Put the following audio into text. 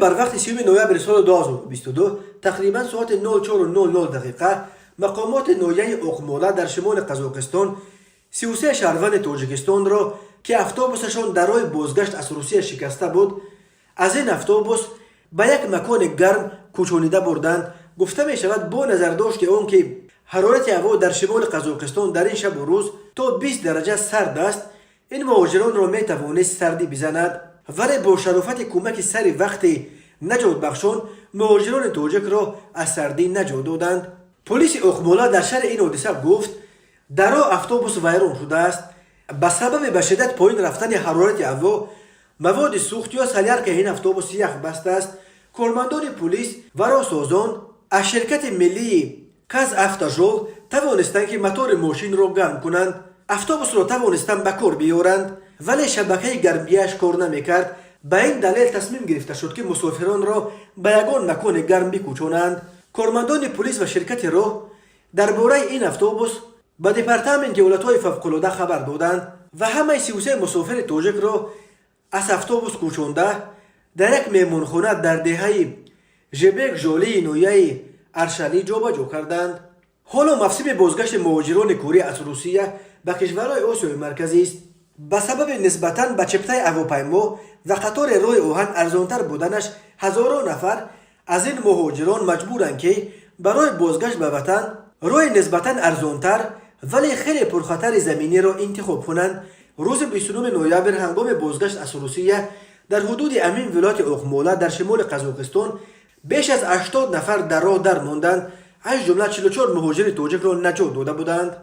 بر وقت 30 نوامبر سال 2022 تقریبا ساعت 04:00 دقیقه مقامات ناحیه اوقمولا در شمال قزاقستان 33 شهروند تاجیکستان را که اتوبوسشان در راه بازگشت از روسیه شکسته بود از این اتوبوس به یک مکان گرم کوچانیده بردند. گفته می شود با نظر داشت آن که حرارت هوا در شمال قزاقستان در این شب و روز تا 20 درجه سرد است، این مهاجران را می توانست سردی بزند، ولی با شرافت کمک سری وقتی نجات بخشان مهاجران تاجیک را از سردی نجات دادند. پلیس اوقمولا در شرح این حادثه گفت در راه اتوبوس ویران شده است. به سبب به شدت پایین رفتن حرارت هوا مواد سوخت یا سلیار که این اتوبوس یخ بسته است، کارمندان پلیس و راهسازان از شرکت ملی کاز افتاژول توانستند که موتور ماشین را گرم کنند. اتوبوس را توانستند به کار بیارند ولی شبکه گرمیش کار نمیکرد. به این دلیل تصمیم گرفته شد که مسافران را به یگان مکان گرم بکوچانند. کارمندان پلیس و شرکت راه درباره این اتوبوس به دپارتمنت حالتهای فوق‌العاده خبر دادند و همه 33 مسافر تاجیک را از اتوبوس کوچانده در یک مهمانخانه در دهه ژبک ژالی ناحیه ارشلی جابجا کردند. حالا موسم بازگشت مهاجران کوری از روسیه به کشورهای آسیای مرکزی است. به سبب نسبتاً به چپتای هواپیما و قطار راه آهن ارزانتر بودنش هزاران نفر از این مهاجران مجبورند که برای بازگشت به وطن راه نسبتاً ارزانتر ولی خیلی پرخطر زمینی را انتخاب کنند. روز 29 نوامبر هنگام بازگشت از روسیه در حدود امین ولایت اوقمولا در شمال قزاقستان بیش از 80 نفر در راه در ماندند، از جمله 44 مهاجر تاجیک را نجات داده بودند.